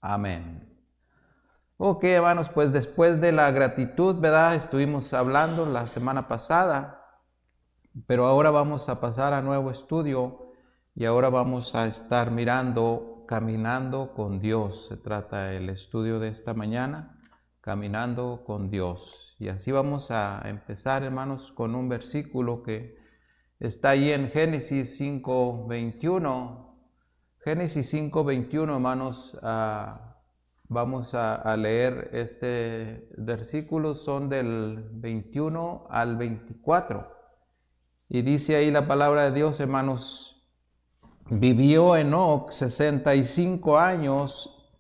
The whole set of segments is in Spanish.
Amén. Ok, hermanos, pues después de la gratitud, ¿verdad? Estuvimos hablando la semana pasada, pero ahora vamos a pasar a nuevo estudio y ahora vamos a estar mirando Caminando con Dios. Se trata el estudio de esta mañana, Caminando con Dios. Y así vamos a empezar, hermanos, con un versículo que está ahí en Génesis 5:21. Génesis 5:21, hermanos, vamos a leer este versículo, son del 21 al 24. Y dice ahí la palabra de Dios, hermanos: vivió Enoc 65 años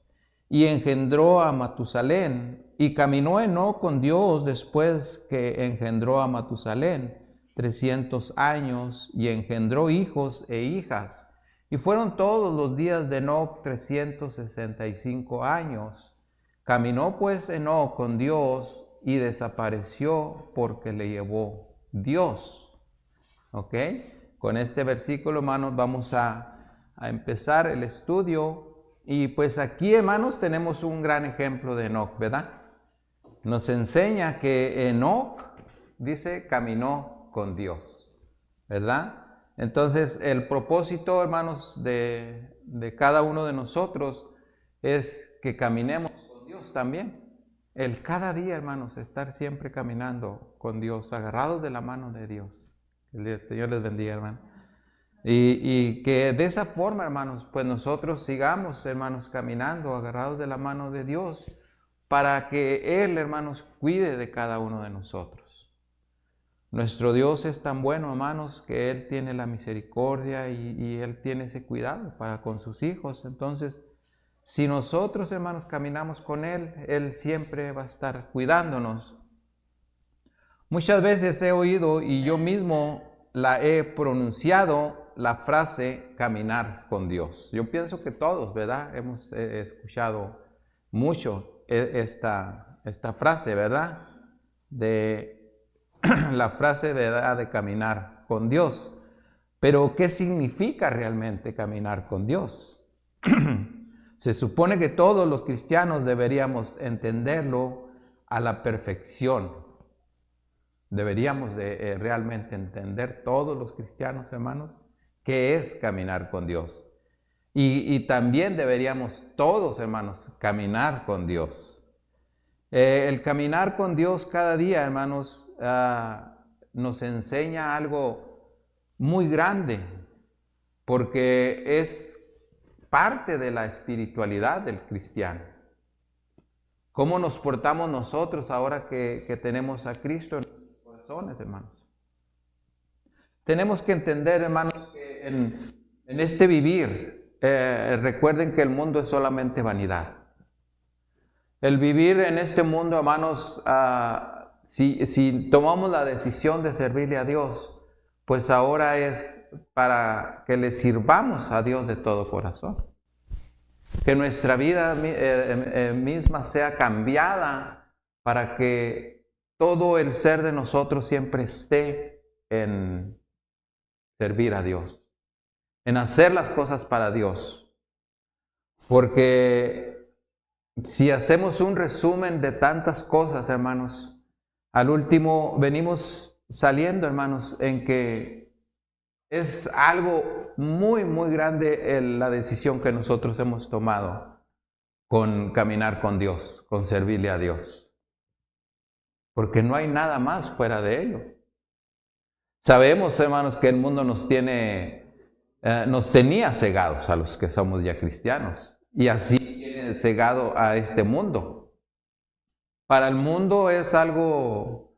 y engendró a Matusalén. Y caminó Enoc con Dios después que engendró a Matusalén 300 años y engendró hijos e hijas. Y fueron todos los días de Enoc 365 años. Caminó pues Enoc con Dios y desapareció porque le llevó Dios. ¿Ok? Con este versículo, hermanos, vamos a empezar el estudio. Y pues aquí, hermanos, tenemos un gran ejemplo de Enoc, ¿verdad? Nos enseña que Enoc, dice, caminó con Dios, ¿verdad? Entonces, el propósito, hermanos, de cada uno de nosotros es que caminemos con Dios también. El cada día, hermanos, estar siempre caminando con Dios, agarrados de la mano de Dios. El Señor les bendiga, hermano. Y que de esa forma, hermanos, pues nosotros sigamos, hermanos, caminando, agarrados de la mano de Dios, para que Él, hermanos, cuide de cada uno de nosotros. Nuestro Dios es tan bueno, hermanos, que Él tiene la misericordia y Él tiene ese cuidado para con sus hijos. Entonces, si nosotros, hermanos, caminamos con Él, Él siempre va a estar cuidándonos. Muchas veces he oído y yo mismo la he pronunciado la frase caminar con Dios. Yo pienso que todos, ¿verdad? Hemos escuchado mucho esta frase, ¿verdad? De la frase, ¿verdad?, de caminar con Dios. Pero ¿qué significa realmente caminar con Dios? Se supone que todos los cristianos deberíamos entenderlo a la perfección. Deberíamos de realmente entender todos los cristianos, hermanos, qué es caminar con Dios. Y también deberíamos todos, hermanos, caminar con Dios. El caminar con Dios cada día, hermanos, nos enseña algo muy grande, porque es parte de la espiritualidad del cristiano. ¿Cómo nos portamos nosotros ahora que tenemos a Cristo en nuestros corazones, hermanos? Tenemos que entender, hermanos, que en este vivir, recuerden que el mundo es solamente vanidad. El vivir en este mundo, hermanos, si tomamos la decisión de servirle a Dios, pues ahora es para que le sirvamos a Dios de todo corazón. Que nuestra vida misma sea cambiada para que todo el ser de nosotros siempre esté en servir a Dios, en hacer las cosas para Dios. Porque si hacemos un resumen de tantas cosas, hermanos, al último venimos saliendo, hermanos, en que es algo muy, muy grande la decisión que nosotros hemos tomado con caminar con Dios, con servirle a Dios. Porque no hay nada más fuera de ello. Sabemos, hermanos, que el mundo nos tenía cegados a los que somos ya cristianos. Y así tiene cegado a este mundo. Para el mundo es algo...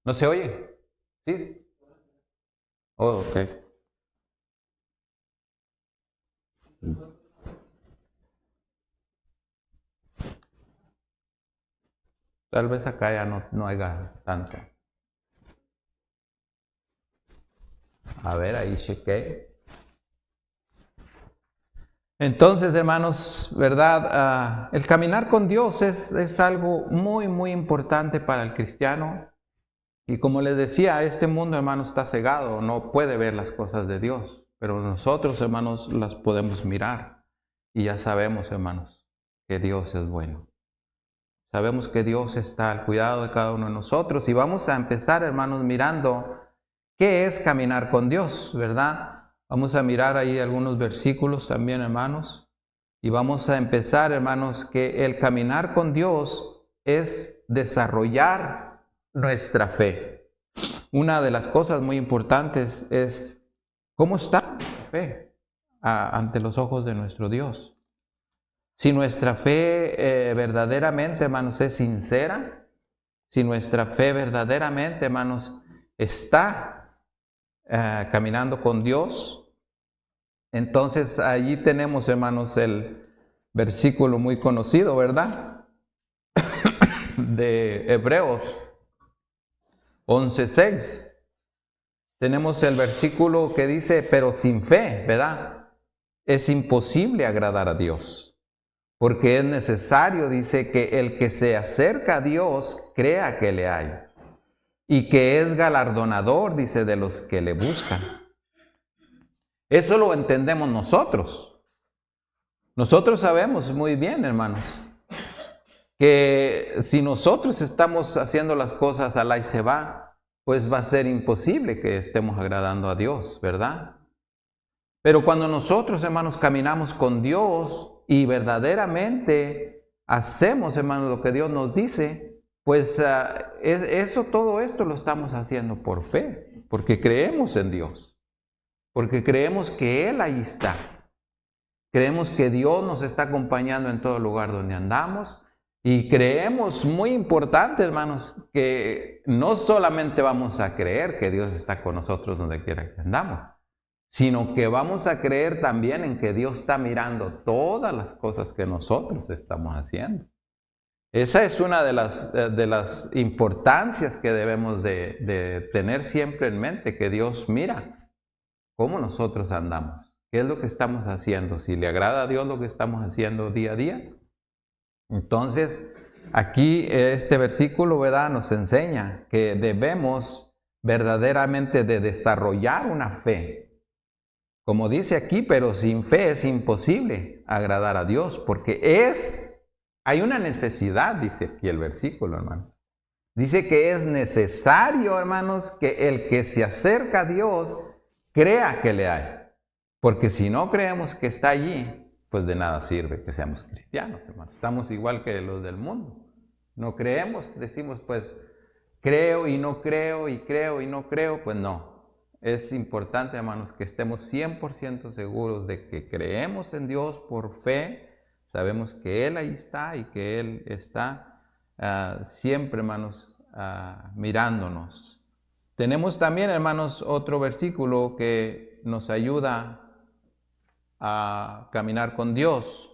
¿No se oye? ¿Sí? Oh, ok. Tal vez acá ya no haya tanto. A ver, ahí chequé. Entonces, hermanos, ¿verdad? El caminar con Dios es algo muy, muy importante para el cristiano. Y como les decía, este mundo, hermanos, está cegado, no puede ver las cosas de Dios. pero nosotros, hermanos, las podemos mirar y ya sabemos, hermanos, que Dios es bueno. Sabemos que Dios está al cuidado de cada uno de nosotros y vamos a empezar, hermanos, mirando qué es caminar con Dios, ¿verdad? Vamos a mirar ahí algunos versículos también, hermanos, y vamos a empezar, hermanos, que el caminar con Dios es desarrollar nuestra fe. Una de las cosas muy importantes es cómo está nuestra fe ante los ojos de nuestro Dios. Si nuestra fe verdaderamente, hermanos, es sincera, si nuestra fe verdaderamente, hermanos, está caminando con Dios, entonces allí tenemos, hermanos, el versículo muy conocido, ¿verdad? De Hebreos 11:6. Tenemos el versículo que dice, pero sin fe, ¿verdad? Es imposible agradar a Dios. Porque es necesario, dice, que el que se acerca a Dios crea que le hay. Y que es galardonador, dice, de los que le buscan. Eso lo entendemos nosotros. Nosotros sabemos muy bien, hermanos, que si nosotros estamos haciendo las cosas al y se va, pues va a ser imposible que estemos agradando a Dios, ¿verdad? Pero cuando nosotros, hermanos, caminamos con Dios y verdaderamente hacemos, hermanos, lo que Dios nos dice, pues todo esto lo estamos haciendo por fe, porque creemos en Dios, porque creemos que Él ahí está. Creemos que Dios nos está acompañando en todo lugar donde andamos y creemos, muy importante, hermanos, que no solamente vamos a creer que Dios está con nosotros donde quiera que andamos, sino que vamos a creer también en que Dios está mirando todas las cosas que nosotros estamos haciendo. Esa es una de las importancias que debemos de tener siempre en mente, que Dios mira cómo nosotros andamos, qué es lo que estamos haciendo, si le agrada a Dios lo que estamos haciendo día a día. Entonces, aquí este versículo, ¿verdad?, nos enseña que debemos verdaderamente de desarrollar una fe. Como dice aquí, pero sin fe es imposible agradar a Dios, porque hay una necesidad, dice aquí el versículo, hermanos. Dice que es necesario, hermanos, que el que se acerca a Dios crea que le hay. Porque si no creemos que está allí, pues de nada sirve que seamos cristianos, hermanos. Estamos igual que los del mundo. No creemos, decimos pues, creo y no creo, y creo y no creo, pues no. Es importante, hermanos, que estemos 100% seguros de que creemos en Dios por fe, sabemos que Él ahí está y que Él está siempre, hermanos, mirándonos. Tenemos también, hermanos, otro versículo que nos ayuda a caminar con Dios.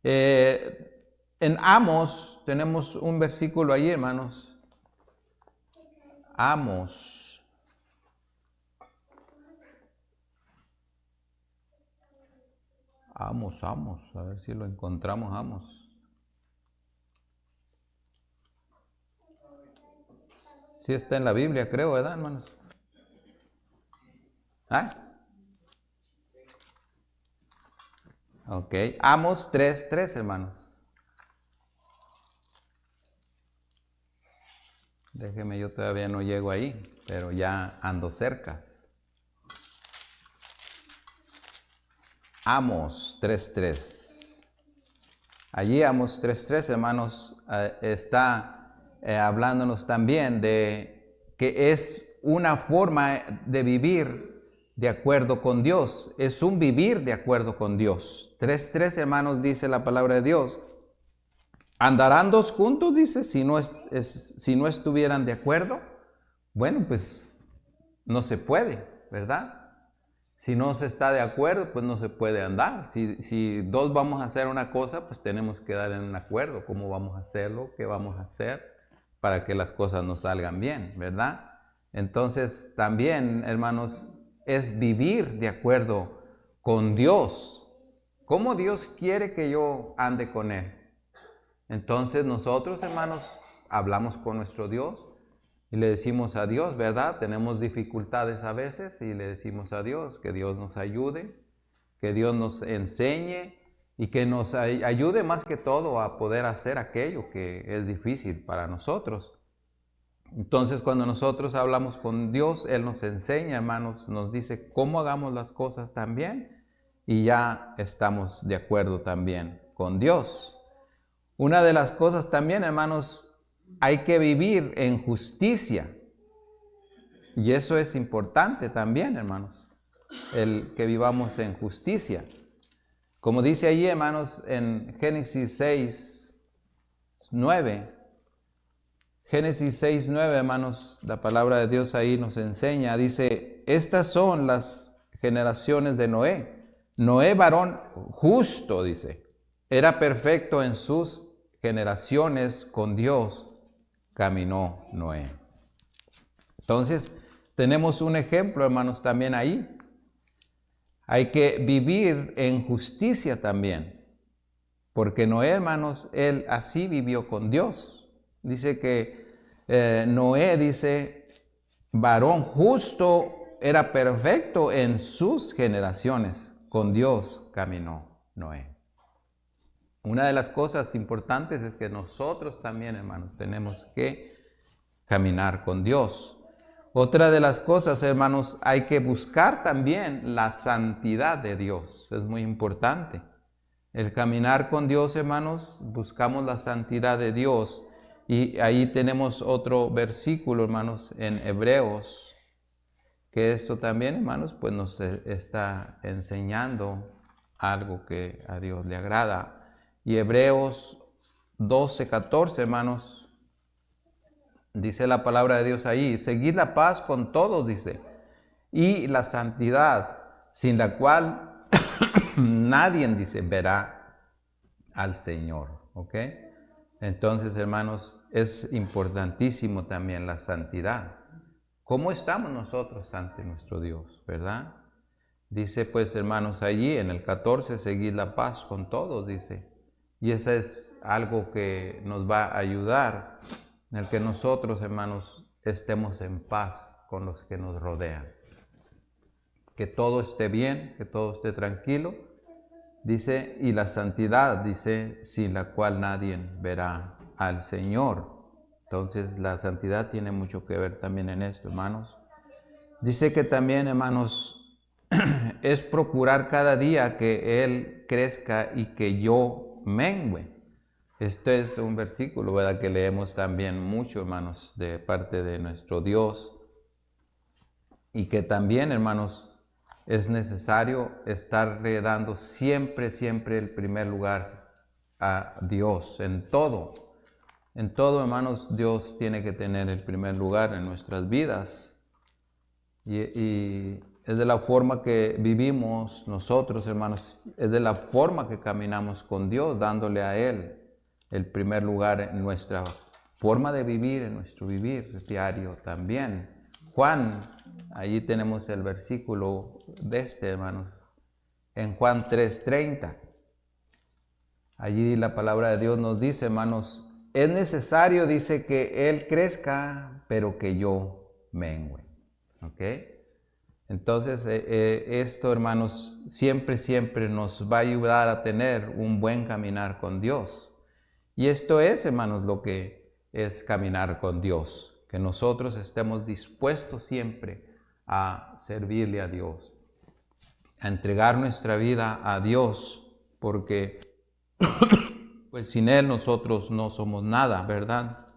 En Amos tenemos un versículo ahí, hermanos. Amos. Amos, a ver si lo encontramos, Amos. Sí está en la Biblia, creo, ¿verdad, hermanos? ¿Ah? Ok, Amos 3:3, hermanos. Déjeme, yo todavía no llego ahí, pero ya ando cerca. Amos 3:3. Allí Amos 3:3, hermanos, está hablándonos también de que es una forma de vivir de acuerdo con Dios. Es un vivir de acuerdo con Dios. 3:3, hermanos, dice la palabra de Dios. ¿Andarán dos juntos? Dice, si no estuvieran de acuerdo. Bueno, pues no se puede, ¿verdad? Si no se está de acuerdo, pues no se puede andar. Si dos vamos a hacer una cosa, pues tenemos que dar en un acuerdo cómo vamos a hacerlo, qué vamos a hacer para que las cosas nos salgan bien, ¿verdad? Entonces también, hermanos, es vivir de acuerdo con Dios. ¿Cómo Dios quiere que yo ande con Él? Entonces nosotros, hermanos, hablamos con nuestro Dios y le decimos a Dios, ¿verdad? Tenemos dificultades a veces y le decimos a Dios que Dios nos ayude, que Dios nos enseñe y que nos ayude más que todo a poder hacer aquello que es difícil para nosotros. Entonces, cuando nosotros hablamos con Dios, Él nos enseña, hermanos, nos dice cómo hagamos las cosas también y ya estamos de acuerdo también con Dios. Una de las cosas también, hermanos, hay que vivir en justicia. Y eso es importante también, hermanos, el que vivamos en justicia. Como dice allí, hermanos, en Génesis 6:9. Génesis 6:9, hermanos, la palabra de Dios ahí nos enseña, dice, estas son las generaciones de Noé. Noé, varón justo, dice, era perfecto en sus generaciones, con Dios caminó Noé. Entonces, tenemos un ejemplo, hermanos, también ahí. Hay que vivir en justicia también, porque Noé, hermanos, él así vivió con Dios. Dice que Noé, dice, varón justo, era perfecto en sus generaciones, con Dios caminó Noé. Una de las cosas importantes es que nosotros también, hermanos, tenemos que caminar con Dios. Otra de las cosas, hermanos, hay que buscar también la santidad de Dios. Es muy importante. El caminar con Dios, hermanos, buscamos la santidad de Dios. Y ahí tenemos otro versículo, hermanos, en Hebreos, que esto también, hermanos, pues nos está enseñando algo que a Dios le agrada. Y Hebreos 12:14, hermanos, dice la palabra de Dios ahí, seguid la paz con todos, dice, y la santidad, sin la cual nadie, dice, verá al Señor, ¿ok? Entonces, hermanos, es importantísimo también la santidad. ¿Cómo estamos nosotros ante nuestro Dios, verdad? Dice, pues, hermanos, allí en el 14, seguid la paz con todos, dice. Y eso es algo que nos va a ayudar en el que nosotros, hermanos, estemos en paz con los que nos rodean. Que todo esté bien, que todo esté tranquilo. Dice, y la santidad, dice, sin la cual nadie verá al Señor. Entonces, la santidad tiene mucho que ver también en esto, hermanos. Dice que también, hermanos, es procurar cada día que Él crezca y que yo mengüe. Este es un versículo, ¿verdad?, que leemos también mucho, hermanos, de parte de nuestro Dios. Y que también, hermanos, es necesario estarle dando siempre, siempre el primer lugar a Dios en todo. En todo, hermanos, Dios tiene que tener el primer lugar en nuestras vidas. Y es de la forma que vivimos nosotros, hermanos, es de la forma que caminamos con Dios, dándole a Él el primer lugar en nuestra forma de vivir, en nuestro vivir diario también. Juan, allí tenemos el versículo de este, hermanos, en Juan 3:30. Allí la palabra de Dios nos dice, hermanos, es necesario, dice, que Él crezca, pero que yo mengüe. ¿Ok? Entonces, esto, hermanos, siempre, siempre nos va a ayudar a tener un buen caminar con Dios. Y esto es, hermanos, lo que es caminar con Dios, que nosotros estemos dispuestos siempre a servirle a Dios, a entregar nuestra vida a Dios, porque pues sin Él nosotros no somos nada, ¿verdad?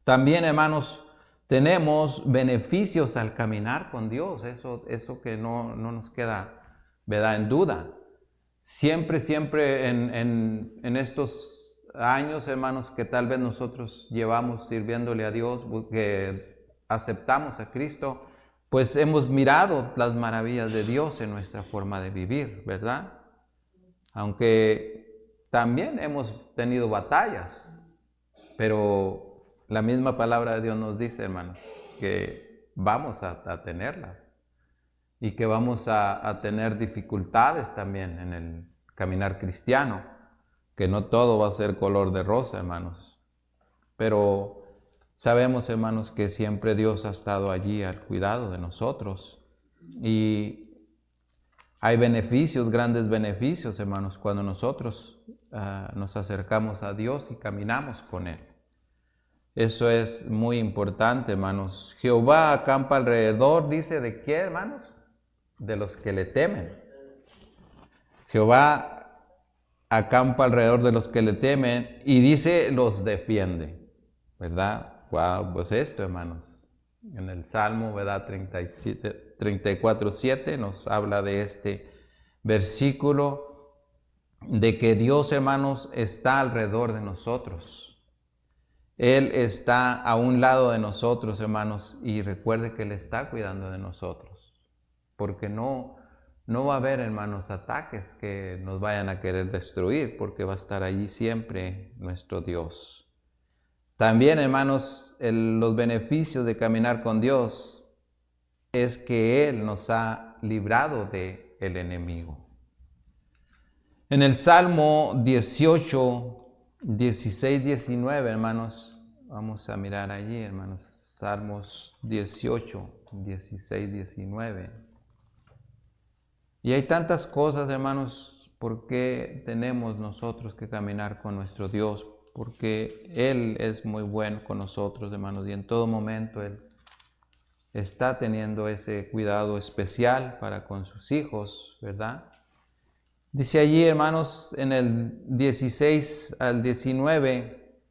También, hermanos, tenemos beneficios al caminar con Dios, eso que no nos queda, ¿verdad?, en duda. Siempre, siempre en estos años, hermanos, que tal vez nosotros llevamos sirviéndole a Dios, que aceptamos a Cristo, pues hemos mirado las maravillas de Dios en nuestra forma de vivir, ¿verdad? Aunque también hemos tenido batallas, pero la misma palabra de Dios nos dice, hermanos, que vamos a tenerlas y que vamos a tener dificultades también en el caminar cristiano, que no todo va a ser color de rosa, hermanos. Pero Sabemos, hermanos, que siempre Dios ha estado allí al cuidado de nosotros. Y hay beneficios, grandes beneficios, hermanos, cuando nosotros nos acercamos a Dios y caminamos con Él. Eso es muy importante, hermanos. Jehová acampa alrededor, dice, ¿de qué, hermanos? De los que le temen. Jehová acampa alrededor de los que le temen y dice, los defiende, ¿verdad? Wow, pues esto, hermanos. En el Salmo, ¿verdad? 34:7 nos habla de este versículo, de que Dios, hermanos, está alrededor de nosotros. Él está a un lado de nosotros, hermanos, y recuerde que Él está cuidando de nosotros, porque no va a haber, hermanos, ataques que nos vayan a querer destruir, porque va a estar allí siempre nuestro Dios. También, hermanos, los beneficios de caminar con Dios es que Él nos ha librado del enemigo. En el Salmo 18, 16, 19, hermanos, vamos a mirar allí, hermanos, Salmos 18, 16, 19. Y hay tantas cosas, hermanos, por qué tenemos nosotros que caminar con nuestro Dios, porque Él es muy bueno con nosotros, hermanos, y en todo momento Él está teniendo ese cuidado especial para con sus hijos, ¿verdad? Dice allí, hermanos, en el 16 al 19,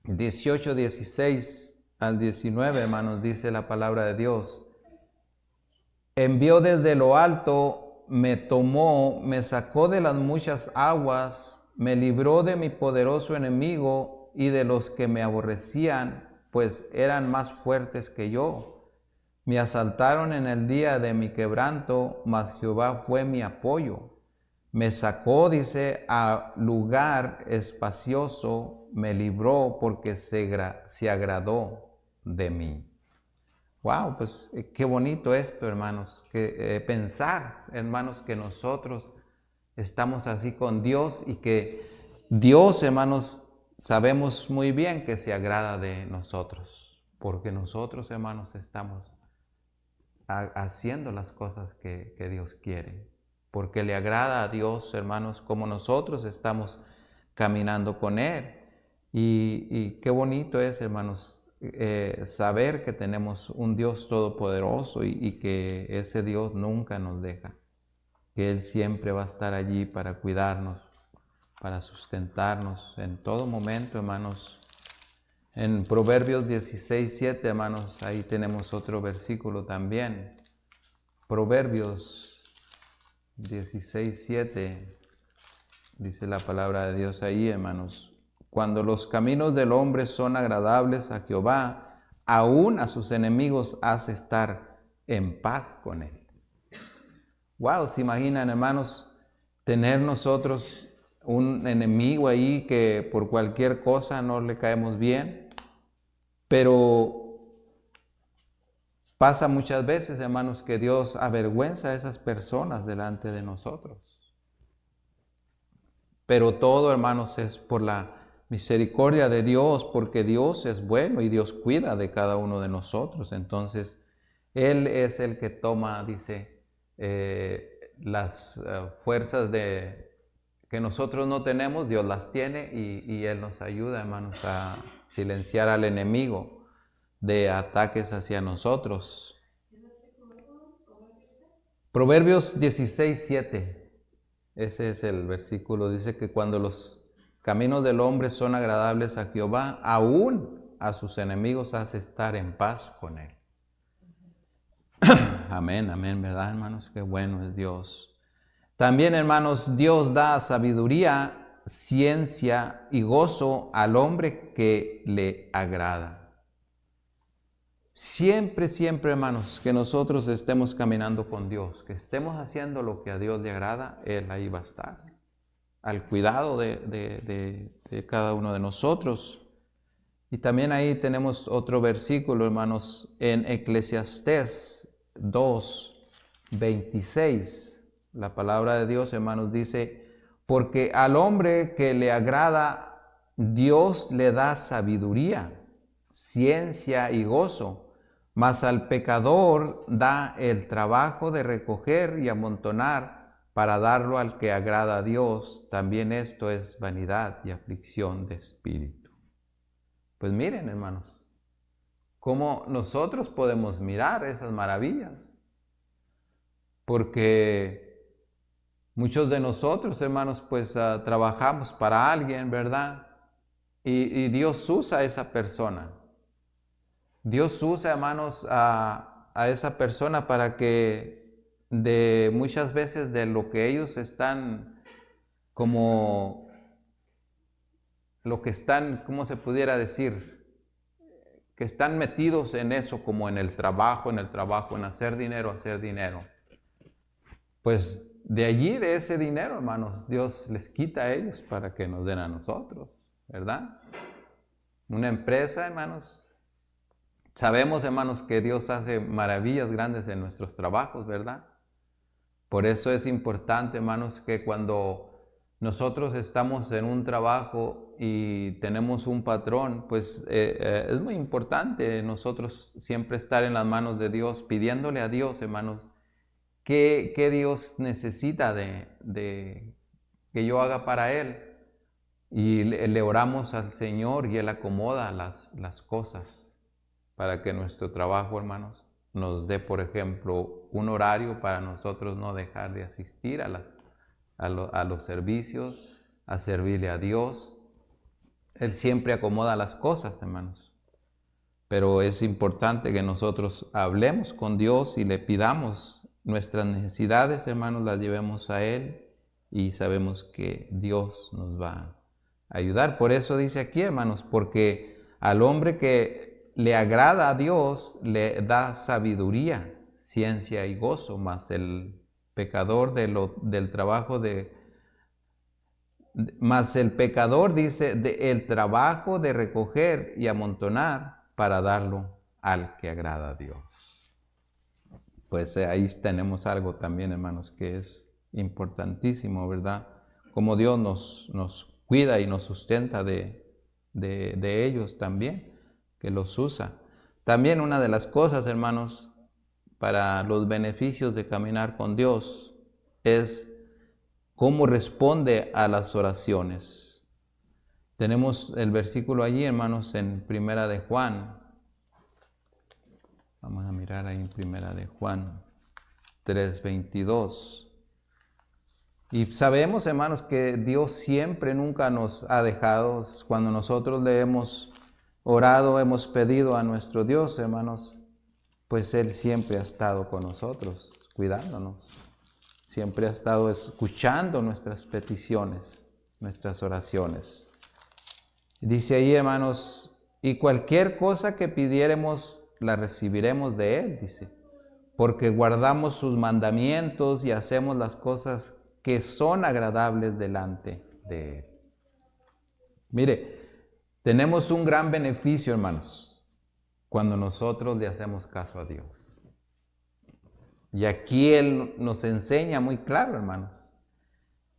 18, 16 al 19, hermanos, dice la palabra de Dios. Envió desde lo alto, me tomó, me sacó de las muchas aguas, me libró de mi poderoso enemigo y de los que me aborrecían, pues eran más fuertes que yo. Me asaltaron en el día de mi quebranto, mas Jehová fue mi apoyo. Me sacó, dice, a lugar espacioso, me libró porque se agradó de mí. Wow, pues qué bonito esto, hermanos, que pensar, hermanos, que nosotros estamos así con Dios y que Dios, hermanos, sabemos muy bien que se agrada de nosotros, porque nosotros, hermanos, estamos haciendo las cosas que Dios quiere, porque le agrada a Dios, hermanos, como nosotros estamos caminando con Él. Y qué bonito es, hermanos, saber que tenemos un Dios todopoderoso y que ese Dios nunca nos deja, que Él siempre va a estar allí para cuidarnos, para sustentarnos en todo momento, hermanos. En Proverbios 16:7, hermanos, ahí tenemos otro versículo también. Proverbios 16:7, dice la palabra de Dios ahí, hermanos. Cuando los caminos del hombre son agradables a Jehová, aún a sus enemigos hace estar en paz con él. Wow, ¿se imaginan, hermanos, tener nosotros un enemigo ahí que por cualquier cosa no le caemos bien? Pero pasa muchas veces, hermanos, que Dios avergüenza a esas personas delante de nosotros. Pero todo, hermanos, es por la misericordia de Dios, porque Dios es bueno y Dios cuida de cada uno de nosotros. Entonces, Él es el que toma, dice, las fuerzas que nosotros no tenemos, Dios las tiene y Él nos ayuda, hermanos, a silenciar al enemigo de ataques hacia nosotros. Proverbios 16:7. Ese es el versículo. Dice que cuando los caminos del hombre son agradables a Jehová, aún a sus enemigos hace estar en paz con él. Amén, amén, ¿verdad, hermanos? Qué bueno es Dios. También, hermanos, Dios da sabiduría, ciencia y gozo al hombre que le agrada. Siempre, siempre, hermanos, que nosotros estemos caminando con Dios, que estemos haciendo lo que a Dios le agrada, Él ahí va a estar, al cuidado de cada uno de nosotros. Y también ahí tenemos otro versículo, hermanos, en Eclesiastés 2:26. La palabra de Dios, hermanos, dice, porque al hombre que le agrada, Dios le da sabiduría, ciencia y gozo, mas al pecador da el trabajo de recoger y amontonar para darlo al que agrada a Dios. También esto es vanidad y aflicción de espíritu. Pues miren, hermanos, cómo nosotros podemos mirar esas maravillas, porque muchos de nosotros, hermanos, pues trabajamos para alguien, ¿verdad? Y Dios usa a esa persona. Dios usa, hermanos, a esa persona para que de muchas veces de lo que ellos están como, lo que están, ¿cómo se pudiera decir? Que están metidos en eso, como en el trabajo, en hacer dinero, pues de allí, de ese dinero, hermanos, Dios les quita a ellos para que nos den a nosotros, ¿verdad? Una empresa, hermanos, sabemos, hermanos, que Dios hace maravillas grandes en nuestros trabajos, ¿verdad? Por eso es importante, hermanos, que cuando nosotros estamos en un trabajo y tenemos un patrón, pues es muy importante nosotros siempre estar en las manos de Dios, pidiéndole a Dios, hermanos, qué Dios necesita de que yo haga para Él. Y le oramos al Señor y Él acomoda las cosas para que nuestro trabajo, hermanos, nos dé, por ejemplo, un horario para nosotros no dejar de asistir a los servicios, a servirle a Dios. Él siempre acomoda las cosas, hermanos. Pero es importante que nosotros hablemos con Dios y le pidamos nuestras necesidades, hermanos, las llevemos a Él y sabemos que Dios nos va a ayudar. Por eso dice aquí, hermanos, porque al hombre que le agrada a Dios le da sabiduría, ciencia y gozo, mas el pecador del trabajo mas el pecador dice el trabajo de recoger y amontonar para darlo al que agrada a Dios. Pues ahí tenemos algo también, hermanos, que es importantísimo, ¿verdad? Como Dios nos cuida y nos sustenta de ellos también, que los usa. También una de las cosas, hermanos, para los beneficios de caminar con Dios es cómo responde a las oraciones. Tenemos el versículo allí, hermanos, en Primera de Juan. Vamos a mirar ahí en Primera de Juan 3:22. Y sabemos, hermanos, que Dios siempre, nunca nos ha dejado. Cuando nosotros le hemos orado, hemos pedido a nuestro Dios, hermanos, pues Él siempre ha estado con nosotros, cuidándonos. Siempre ha estado escuchando nuestras peticiones, nuestras oraciones. Dice ahí, hermanos, y cualquier cosa que pidiéremos, la recibiremos de Él, dice, porque guardamos sus mandamientos y hacemos las cosas que son agradables delante de Él. Mire, tenemos un gran beneficio, hermanos, cuando nosotros le hacemos caso a Dios. Y aquí Él nos enseña muy claro, hermanos.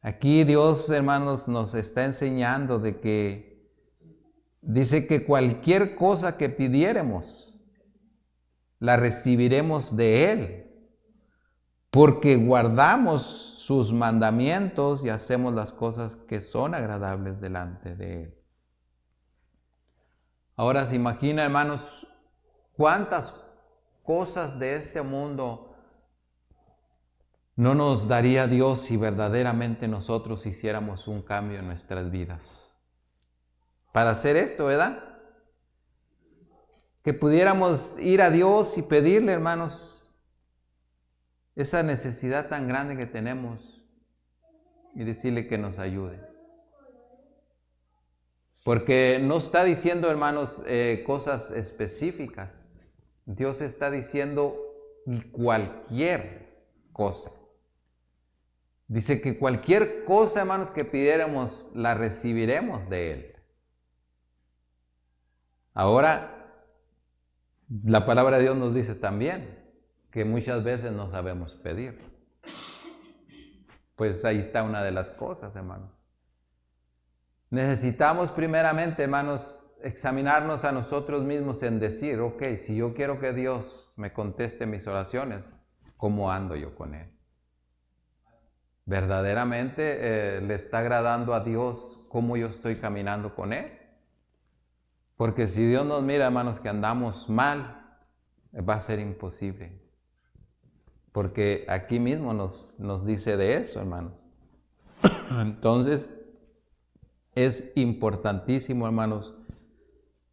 Aquí Dios, hermanos, nos está enseñando de que dice que cualquier cosa que pidiéramos, la recibiremos de Él, porque guardamos sus mandamientos y hacemos las cosas que son agradables delante de Él. Ahora se imagina, hermanos, cuántas cosas de este mundo no nos daría Dios si verdaderamente nosotros hiciéramos un cambio en nuestras vidas. Para hacer esto, ¿verdad? Que pudiéramos ir a Dios y pedirle, hermanos, esa necesidad tan grande que tenemos y decirle que nos ayude. Porque no está diciendo, hermanos, cosas específicas. Dios está diciendo cualquier cosa. Dice que cualquier cosa, hermanos, que pidiéramos, la recibiremos de Él. Ahora, la palabra de Dios nos dice también que muchas veces no sabemos pedir. Pues ahí está una de las cosas, hermanos. Necesitamos primeramente, hermanos, examinarnos a nosotros mismos en decir, ok, si yo quiero que Dios me conteste mis oraciones, ¿cómo ando yo con Él? ¿Verdaderamente le está agradando a Dios cómo yo estoy caminando con Él? Porque si Dios nos mira, hermanos, que andamos mal, va a ser imposible. Porque aquí mismo nos dice de eso, hermanos. Entonces, es importantísimo, hermanos,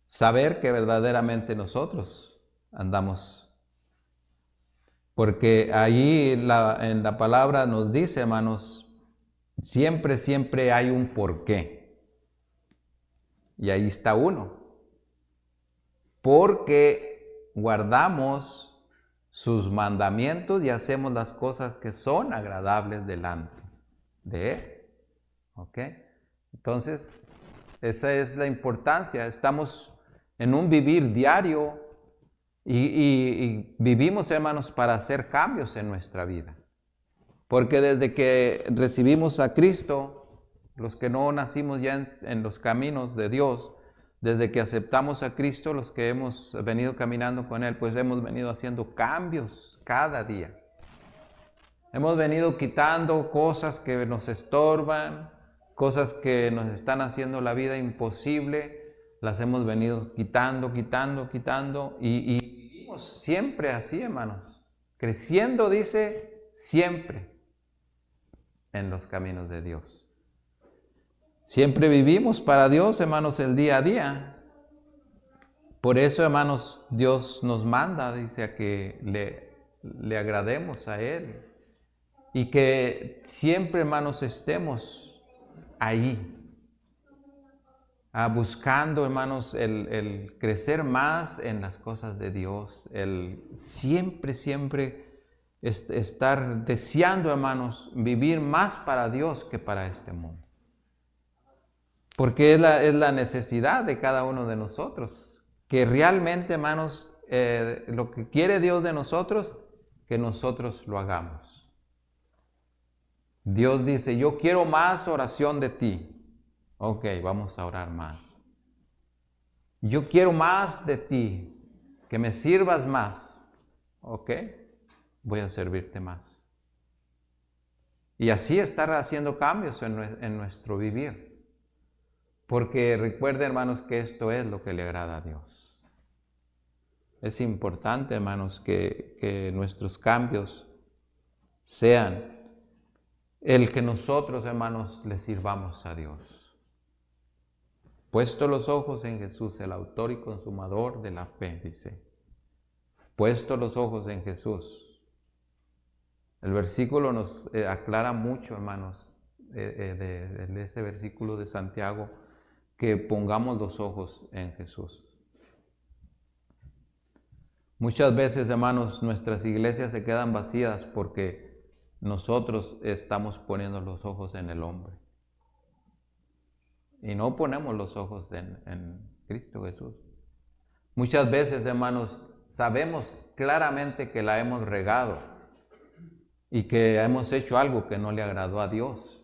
saber que verdaderamente nosotros andamos. Porque ahí en la palabra nos dice, hermanos, siempre hay un porqué. Y ahí está uno. Porque guardamos sus mandamientos y hacemos las cosas que son agradables delante de Él. ¿Ok? Entonces, esa es la importancia. Estamos en un vivir diario y vivimos, hermanos, para hacer cambios en nuestra vida. Porque desde que recibimos a Cristo, los que no nacimos ya en los caminos de Dios, desde que aceptamos a Cristo, los que hemos venido caminando con Él, pues hemos venido haciendo cambios cada día. Hemos venido quitando cosas que nos estorban, cosas que nos están haciendo la vida imposible, las hemos venido quitando y vivimos siempre así, hermanos. Creciendo, dice, siempre en los caminos de Dios. Siempre vivimos para Dios, hermanos, el día a día. Por eso, hermanos, Dios nos manda, dice, a que le agrademos a Él. Y que siempre, hermanos, estemos ahí. Buscando, hermanos, el crecer más en las cosas de Dios. El siempre estar deseando, hermanos, vivir más para Dios que para este mundo. Porque es la necesidad de cada uno de nosotros, que realmente, hermanos, lo que quiere Dios de nosotros, que nosotros lo hagamos. Dios dice, yo quiero más oración de ti. Ok, vamos a orar más. Yo quiero más de ti, que me sirvas más. Ok, voy a servirte más. Y así estar haciendo cambios en nuestro vivir. Porque recuerden, hermanos, que esto es lo que le agrada a Dios. Es importante, hermanos, que nuestros cambios sean el que nosotros, hermanos, le sirvamos a Dios. Puesto los ojos en Jesús, el autor y consumador de la fe, dice. Puesto los ojos en Jesús. El versículo nos aclara mucho, hermanos, de ese versículo de Santiago, que pongamos los ojos en Jesús. Muchas veces, hermanos, nuestras iglesias se quedan vacías porque nosotros estamos poniendo los ojos en el hombre. Y no ponemos los ojos en Cristo Jesús. Muchas veces, hermanos, sabemos claramente que la hemos regado y que hemos hecho algo que no le agradó a Dios.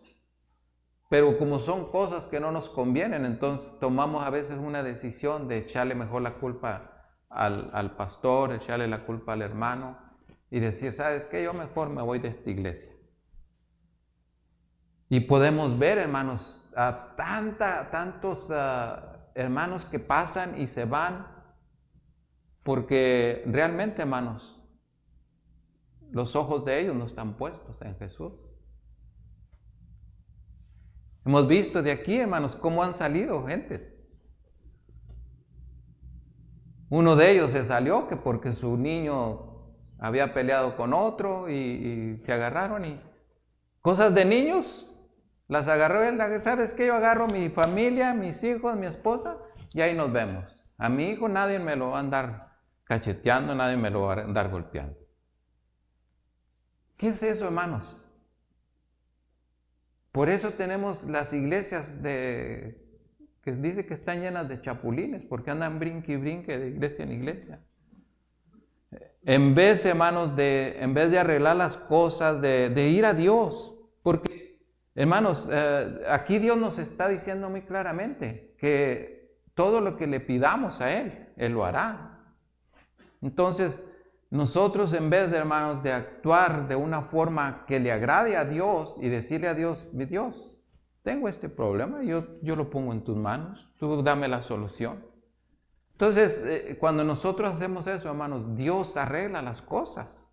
Pero como son cosas que no nos convienen, entonces tomamos a veces una decisión de echarle mejor la culpa al pastor, echarle la culpa al hermano y decir, ¿sabes qué? Yo mejor me voy de esta iglesia. Y podemos ver, hermanos, a tantos hermanos que pasan y se van, porque realmente, hermanos, los ojos de ellos no están puestos en Jesús. Hemos visto de aquí, hermanos, cómo han salido gente. Uno de ellos se salió que porque su niño había peleado con otro y se agarraron y cosas de niños las agarró él. ¿Sabes qué? Yo agarro mi familia, mis hijos, mi esposa y ahí nos vemos. A mi hijo nadie me lo va a andar cacheteando, nadie me lo va a andar golpeando. ¿Qué es eso, hermanos? Por eso tenemos las iglesias que dice que están llenas de chapulines, porque andan brinque y brinque de iglesia en iglesia. En vez, hermanos, en vez de arreglar las cosas, de ir a Dios. Porque, hermanos, aquí Dios nos está diciendo muy claramente que todo lo que le pidamos a Él lo hará. Entonces, nosotros en vez de, hermanos, de actuar de una forma que le agrade a Dios y decirle a Dios, mi Dios, tengo este problema, yo lo pongo en tus manos, tú dame la solución. Entonces, cuando nosotros hacemos eso, hermanos, Dios arregla las cosas.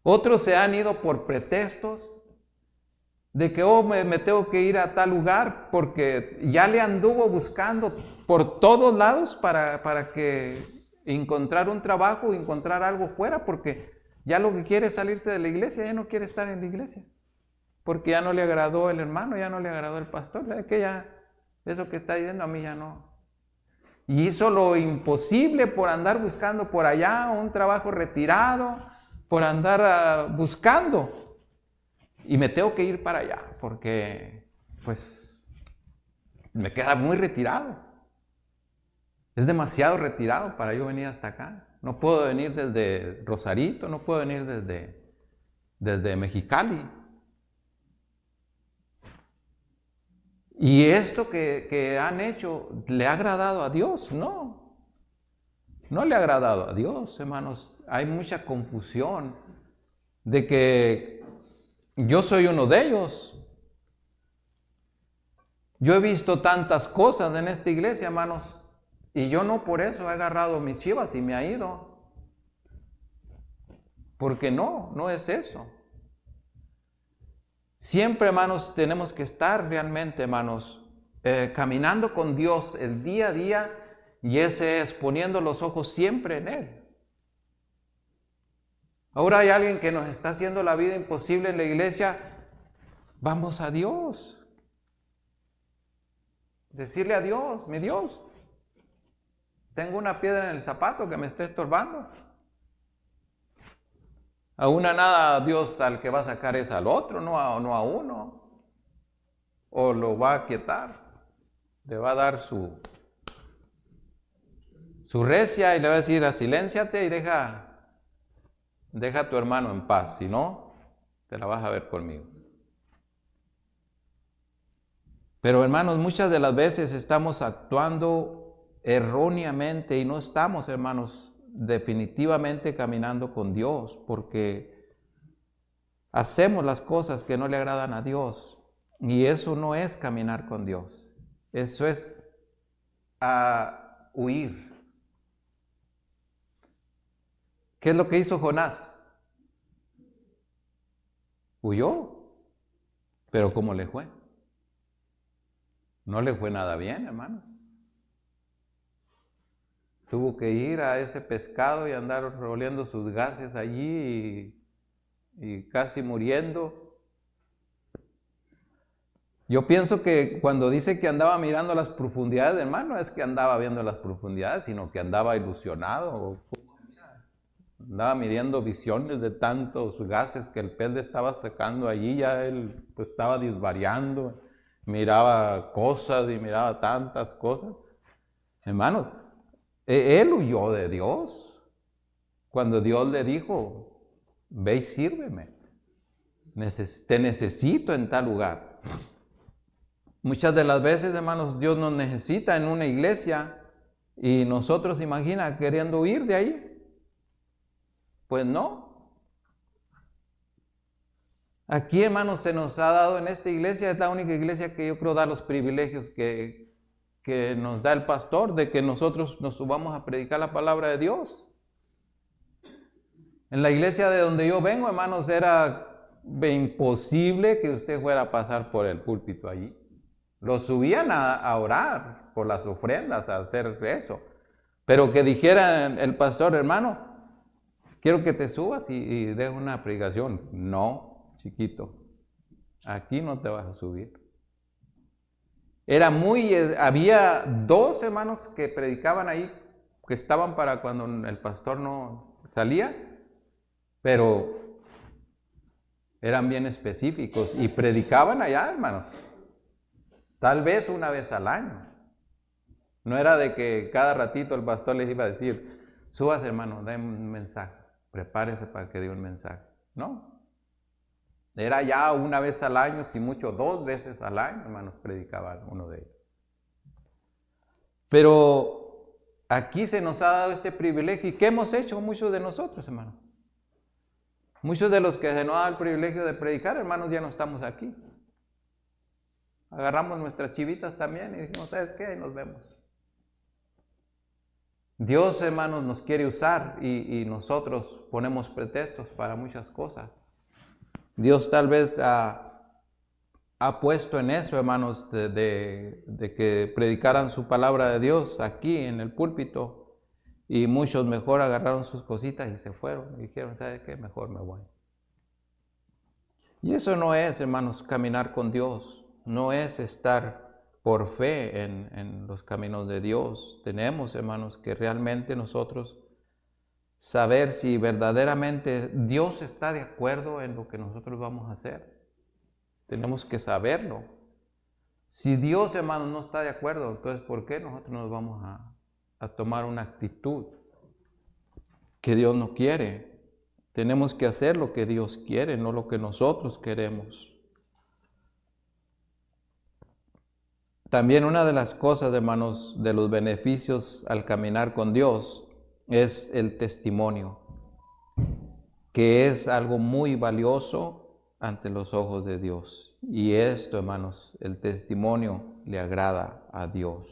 Otros se han ido por pretextos de que me tengo que ir a tal lugar porque ya le anduvo buscando por todos lados para que encontrar un trabajo, encontrar algo fuera, porque ya lo que quiere es salirse de la iglesia, ya no quiere estar en la iglesia, porque ya no le agradó el hermano, ya no le agradó el pastor, es que ya eso que está diciendo a mí ya no. Y hizo lo imposible por andar buscando por allá un trabajo retirado, por andar buscando. Y me tengo que ir para allá porque, pues, me queda muy retirado. Es demasiado retirado para yo venir hasta acá. No puedo venir desde Rosarito, no puedo venir desde Mexicali. ¿Y esto que han hecho le ha agradado a Dios? No, no le ha agradado a Dios, hermanos. Hay mucha confusión de que yo soy uno de ellos. Yo he visto tantas cosas en esta iglesia, hermanos, y yo no por eso he agarrado mis chivas y me ha ido. Porque no es eso. Siempre, hermanos, tenemos que estar realmente, hermanos, caminando con Dios el día a día, y ese es poniendo los ojos siempre en Él. Ahora hay alguien que nos está haciendo la vida imposible en la iglesia. Vamos a Dios. Decirle a Dios, mi Dios, tengo una piedra en el zapato que me está estorbando. A una nada Dios al que va a sacar es al otro, no a uno. O lo va a quietar. Le va a dar su recia y le va a decir, silénciate y deja a tu hermano en paz. Si no, te la vas a ver conmigo. Pero hermanos, muchas de las veces estamos actuando erróneamente y no estamos, hermanos, definitivamente caminando con Dios, porque hacemos las cosas que no le agradan a Dios, y eso no es caminar con Dios, eso es huir. ¿Qué es lo que hizo Jonás? Huyó, pero ¿cómo le fue? No le fue nada bien, hermanos. Tuvo que ir a ese pescado y andar oliendo sus gases allí y casi muriendo. Yo pienso que cuando dice que andaba mirando las profundidades, hermano, no es que andaba viendo las profundidades, sino que andaba ilusionado. Andaba midiendo visiones de tantos gases que el pez le estaba sacando allí, ya él pues estaba disvariando, miraba cosas y miraba tantas cosas. Hermanos, él huyó de Dios. Cuando Dios le dijo, ve y sírveme, te necesito en tal lugar. Muchas de las veces, hermanos, Dios nos necesita en una iglesia y nosotros, imagina, queriendo huir de ahí. Pues no. Aquí, hermanos, se nos ha dado en esta iglesia, es la única iglesia que yo creo da los privilegios que nos da el pastor, de que nosotros nos subamos a predicar la palabra de Dios. En la iglesia de donde yo vengo, hermanos, era imposible que usted fuera a pasar por el púlpito allí. Lo subían a orar por las ofrendas, a hacer eso. Pero que dijera el pastor, hermano, quiero que te subas y des una predicación. No, chiquito, aquí no te vas a subir. Había 2 hermanos que predicaban ahí, que estaban para cuando el pastor no salía, pero eran bien específicos y predicaban allá, hermanos, tal vez una vez al año. No era de que cada ratito el pastor les iba a decir, subas hermano, den un mensaje, prepárese para que dé un mensaje. No, era ya una vez al año, si mucho 2 veces al año, hermanos, predicaba uno de ellos. Pero aquí se nos ha dado este privilegio. ¿Y qué hemos hecho muchos de nosotros, hermanos? Muchos de los que se nos ha dado el privilegio de predicar, hermanos, ya no estamos aquí. Agarramos nuestras chivitas también y dijimos, ¿sabes qué? Ahí nos vemos. Dios, hermanos, nos quiere usar y nosotros ponemos pretextos para muchas cosas. Dios tal vez ha puesto en eso, hermanos, de que predicaran su palabra de Dios aquí en el púlpito, y muchos mejor agarraron sus cositas y se fueron y dijeron, ¿sabes qué? Mejor me voy. Y eso no es, hermanos, caminar con Dios, no es estar por fe en los caminos de Dios. Tenemos, hermanos, que realmente nosotros saber si verdaderamente Dios está de acuerdo en lo que nosotros vamos a hacer. Tenemos que saberlo. Si Dios, hermanos, no está de acuerdo, entonces ¿por qué nosotros nos vamos a tomar una actitud que Dios no quiere? Tenemos que hacer lo que Dios quiere, no lo que nosotros queremos. También una de las cosas, hermanos, de los beneficios al caminar con Dios es el testimonio, que es algo muy valioso ante los ojos de Dios. Y esto, hermanos, el testimonio le agrada a Dios.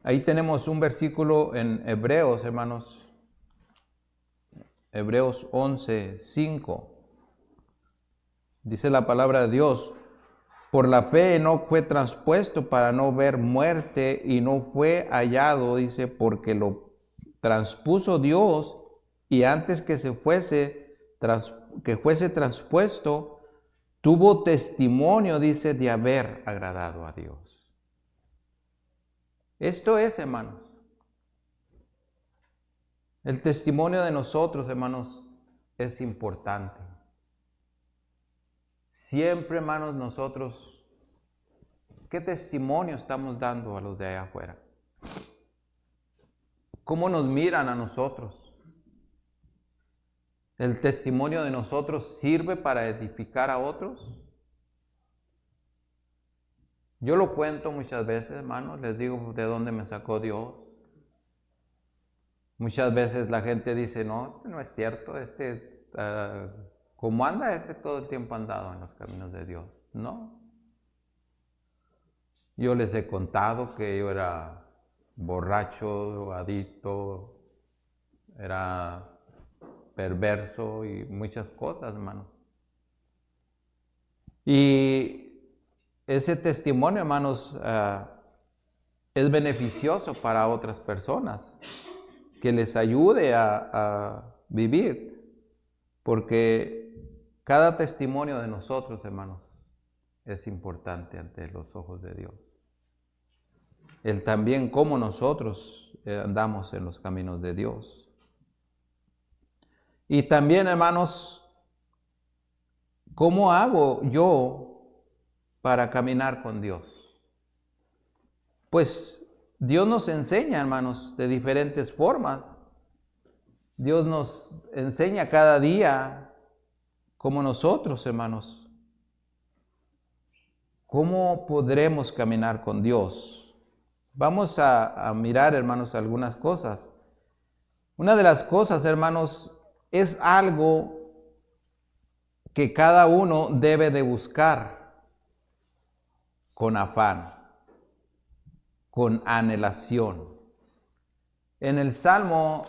Ahí tenemos un versículo en Hebreos, hermanos, Hebreos 11:5. Dice la palabra de Dios: por la fe Enoc fue transpuesto para no ver muerte y no fue hallado, dice, porque lo transpuso Dios, y antes que fuese transpuesto, tuvo testimonio, dice, de haber agradado a Dios. Esto es, hermanos, el testimonio de nosotros, hermanos, es importante. Siempre, hermanos, nosotros, ¿qué testimonio estamos dando a los de allá afuera? ¿Cómo nos miran a nosotros? ¿El testimonio de nosotros sirve para edificar a otros? Yo lo cuento muchas veces, hermanos, les digo de dónde me sacó Dios. Muchas veces la gente dice, no, no es cierto, como anda, todo el tiempo ha andado en los caminos de Dios. No. Yo les he contado que yo era borracho, adicto, era perverso y muchas cosas, hermano. Y ese testimonio, hermanos, es beneficioso para otras personas, que les ayude a vivir, porque cada testimonio de nosotros, hermanos, es importante ante los ojos de Dios. El también cómo nosotros andamos en los caminos de Dios. Y también, hermanos, ¿cómo hago yo para caminar con Dios? Pues Dios nos enseña, hermanos, de diferentes formas. Dios nos enseña cada día, como nosotros, hermanos, cómo podremos caminar con Dios. Vamos a mirar, hermanos, algunas cosas. Una de las cosas, hermanos, es algo que cada uno debe de buscar con afán, con anhelación. En el Salmo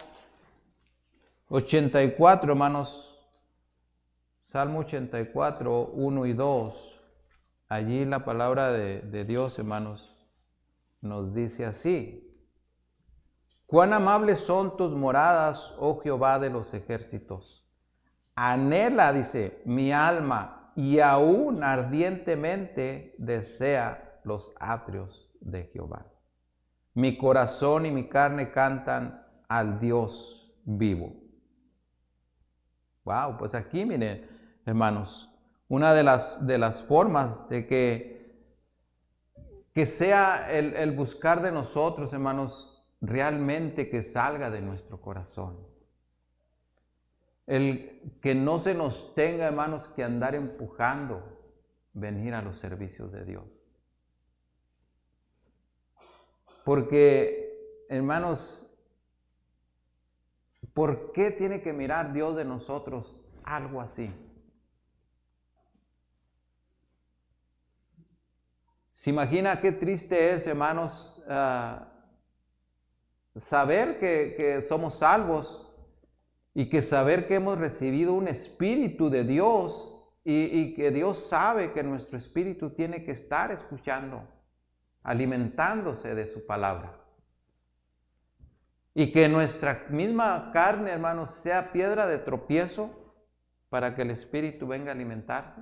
84, hermanos, Salmo 84, 1 y 2, allí la palabra de Dios, hermanos, nos dice así: cuán amables son tus moradas, oh Jehová de los ejércitos. Anhela, dice, mi alma, y aún ardientemente desea los atrios de Jehová. Mi corazón y mi carne cantan al Dios vivo. Wow, pues aquí miren, hermanos, una de las formas de que sea el buscar de nosotros, hermanos, realmente que salga de nuestro corazón. El que no se nos tenga, hermanos, que andar empujando venir a los servicios de Dios. Porque, hermanos, ¿por qué tiene que mirar Dios de nosotros algo así? ¿Se imagina qué triste es, hermanos, saber que somos salvos y que saber que hemos recibido un espíritu de Dios y que Dios sabe que nuestro espíritu tiene que estar escuchando, alimentándose de su palabra? Y que nuestra misma carne, hermanos, sea piedra de tropiezo para que el espíritu venga a alimentarse.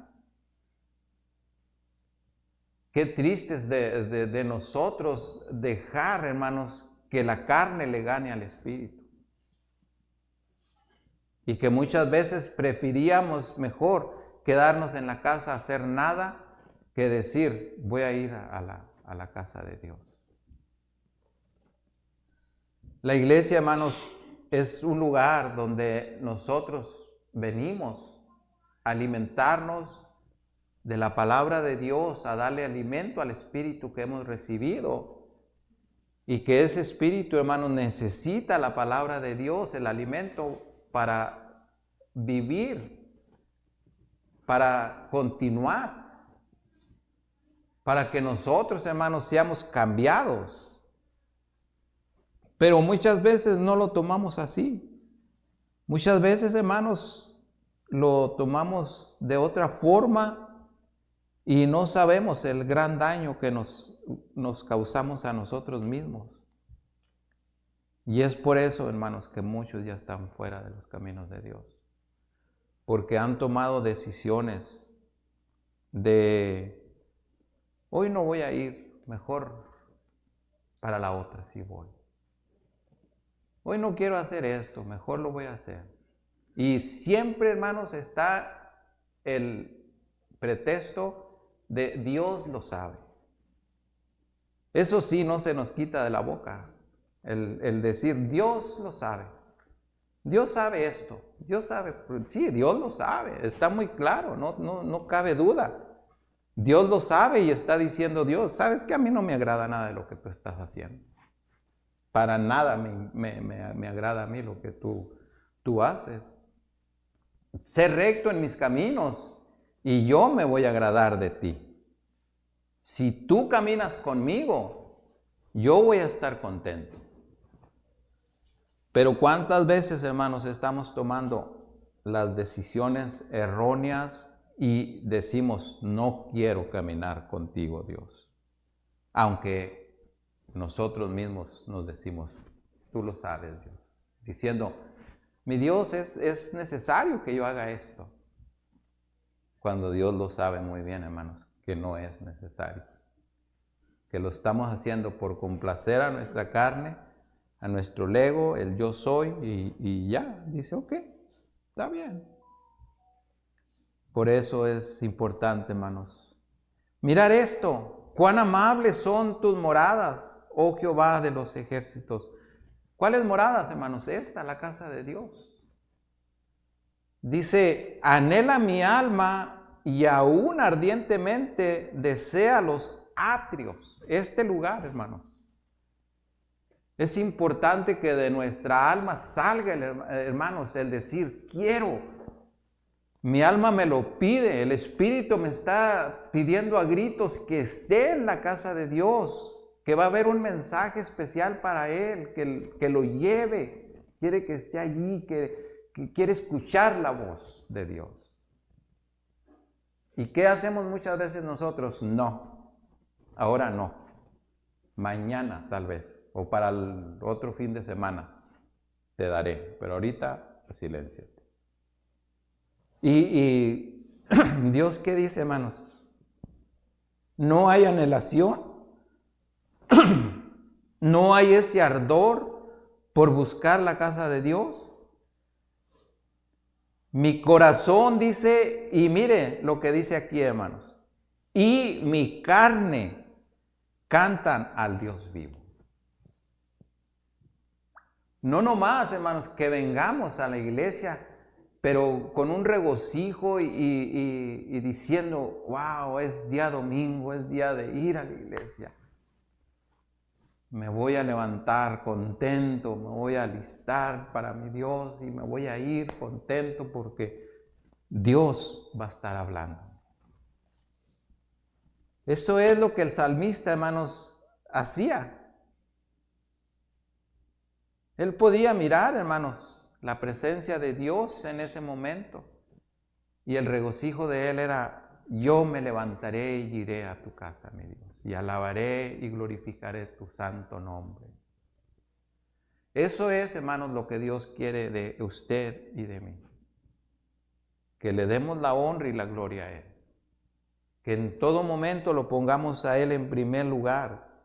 Qué triste es de nosotros dejar, hermanos, que la carne le gane al espíritu. Y que muchas veces preferíamos mejor quedarnos en la casa a hacer nada que decir, voy a ir a la casa de Dios. La iglesia, hermanos, es un lugar donde nosotros venimos a alimentarnos de la palabra de Dios, a darle alimento al espíritu que hemos recibido. Y que ese espíritu, hermanos, necesita la palabra de Dios, el alimento para vivir, para continuar, para que nosotros, hermanos, seamos cambiados. Pero muchas veces no lo tomamos así. Muchas veces, hermanos, lo tomamos de otra forma y no sabemos el gran daño que nos causamos a nosotros mismos. Y es por eso, hermanos, que muchos ya están fuera de los caminos de Dios. Porque han tomado decisiones de, hoy no voy a ir, mejor para la otra sí voy. Hoy no quiero hacer esto, mejor lo voy a hacer. Y siempre, hermanos, está el pretexto de Dios lo sabe. Eso sí no se nos quita de la boca, el decir Dios lo sabe. Dios sabe esto, Dios sabe, sí, Dios lo sabe, está muy claro, no cabe duda. Dios lo sabe y está diciendo Dios, ¿sabes que a mí no me agrada nada de lo que tú estás haciendo? Para nada me agrada a mí lo que tú haces. Sé recto en mis caminos y yo me voy a agradar de ti. Si tú caminas conmigo, yo voy a estar contento. Pero ¿cuántas veces, hermanos, estamos tomando las decisiones erróneas y decimos, no quiero caminar contigo, Dios? Aunque nosotros mismos nos decimos, tú lo sabes, Dios. Diciendo, mi Dios, es necesario que yo haga esto. Cuando Dios lo sabe muy bien, hermanos, que no es necesario. Que lo estamos haciendo por complacer a nuestra carne, a nuestro ego, el yo soy, y ya, dice, ok, está bien. Por eso es importante, hermanos, mirar esto. Cuán amables son tus moradas, oh Jehová de los ejércitos. ¿Cuáles moradas, hermanos? Esta, la casa de Dios. Dice, anhela mi alma y aún ardientemente desea los atrios. Este lugar, hermanos. Es importante que de nuestra alma salga, hermanos, el decir, quiero. Mi alma me lo pide, el Espíritu me está pidiendo a gritos que esté en la casa de Dios, que va a haber un mensaje especial para él, que lo lleve, quiere que esté allí, que quiere escuchar la voz de Dios. ¿Y qué hacemos muchas veces nosotros? No, ahora no, mañana tal vez, o para el otro fin de semana te daré, pero ahorita silencio. Y Dios, ¿qué dice, hermanos? No hay anhelación, no hay ese ardor por buscar la casa de Dios. Mi corazón dice, y mire lo que dice aquí, hermanos, y mi carne cantan al Dios vivo. No nomás, hermanos, que vengamos a la iglesia, pero con un regocijo y diciendo, wow, es día domingo, es día de ir a la iglesia. me voy a levantar contento, me voy a alistar para mi Dios y me voy a ir contento porque Dios va a estar hablando. Eso es lo que el salmista, hermanos, hacía. Él podía mirar, hermanos, la presencia de Dios en ese momento. Y el regocijo de él era: yo me levantaré y iré a tu casa, mi Dios, y alabaré y glorificaré tu santo nombre. Eso es, hermanos, lo que Dios quiere de usted y de mí. Que le demos la honra y la gloria a Él. Que en todo momento lo pongamos a Él en primer lugar.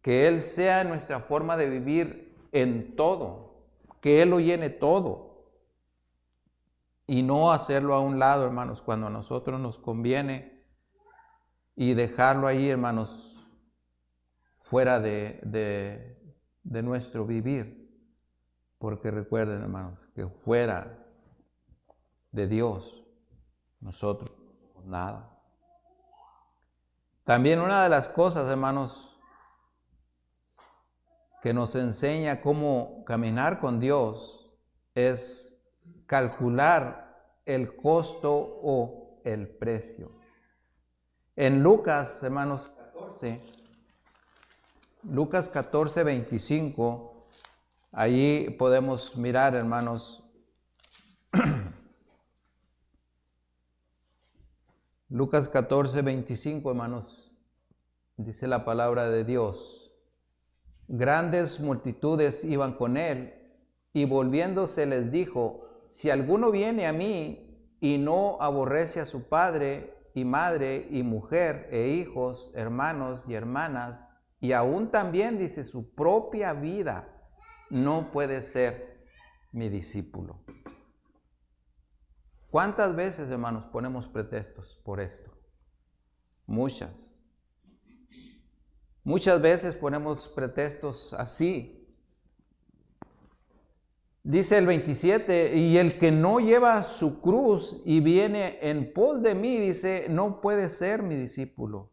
Que Él sea nuestra forma de vivir en todo. Que Él lo llene todo. Y no hacerlo a un lado, hermanos, cuando a nosotros nos conviene. Y dejarlo ahí, hermanos, fuera de nuestro vivir. Porque recuerden, hermanos, que fuera de Dios, nosotros no somos nada. También una de las cosas, hermanos, que nos enseña cómo caminar con Dios es calcular el costo o el precio. En Lucas, hermanos, 14, 25, allí podemos mirar, hermanos, Lucas 14, 25, hermanos, dice la palabra de Dios: grandes multitudes iban con él, y volviéndose les dijo: si alguno viene a mí y no aborrece a su padre y madre y mujer e hijos, hermanos y hermanas, y aún también, dice, su propia vida, no puede ser mi discípulo. ¿Cuántas veces, hermanos, ponemos pretextos por esto? Muchas. Muchas veces ponemos pretextos así. Dice el 27, y el que no lleva su cruz y viene en pos de mí, dice, no puede ser mi discípulo.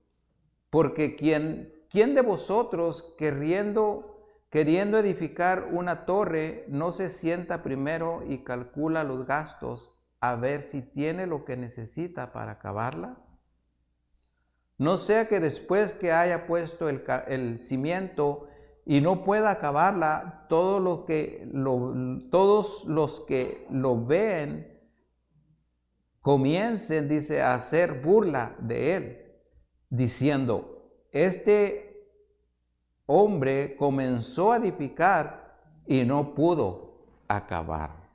Porque ¿quién de vosotros queriendo edificar una torre no se sienta primero y calcula los gastos a ver si tiene lo que necesita para acabarla? No sea que después que haya puesto el cimiento y no pueda acabarla, todos los que lo ven comiencen, dice, a hacer burla de él, diciendo: este hombre comenzó a edificar y no pudo acabar.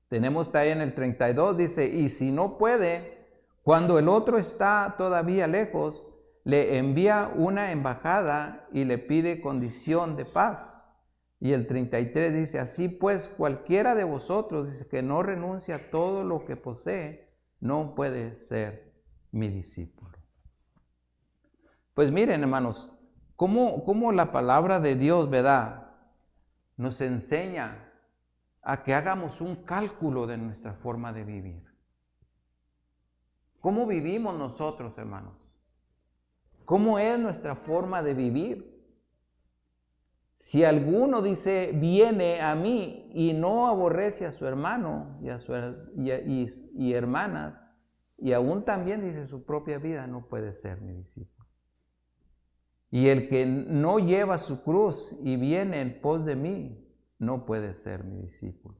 Tenemos ahí en el 32, dice: y si no puede, cuando el otro está todavía lejos, le envía una embajada y le pide condición de paz. Y el 33 dice: así pues, cualquiera de vosotros, dice, que no renuncia a todo lo que posee, no puede ser mi discípulo. Pues miren, hermanos, cómo la palabra de Dios, ¿verdad?, nos enseña a que hagamos un cálculo de nuestra forma de vivir. ¿Cómo vivimos nosotros, hermanos? ¿Cómo es nuestra forma de vivir? Si alguno, dice, viene a mí y no aborrece a su hermano y hermanas, y aún también, dice, su propia vida, no puede ser mi discípulo. Y el que no lleva su cruz y viene en pos de mí, no puede ser mi discípulo.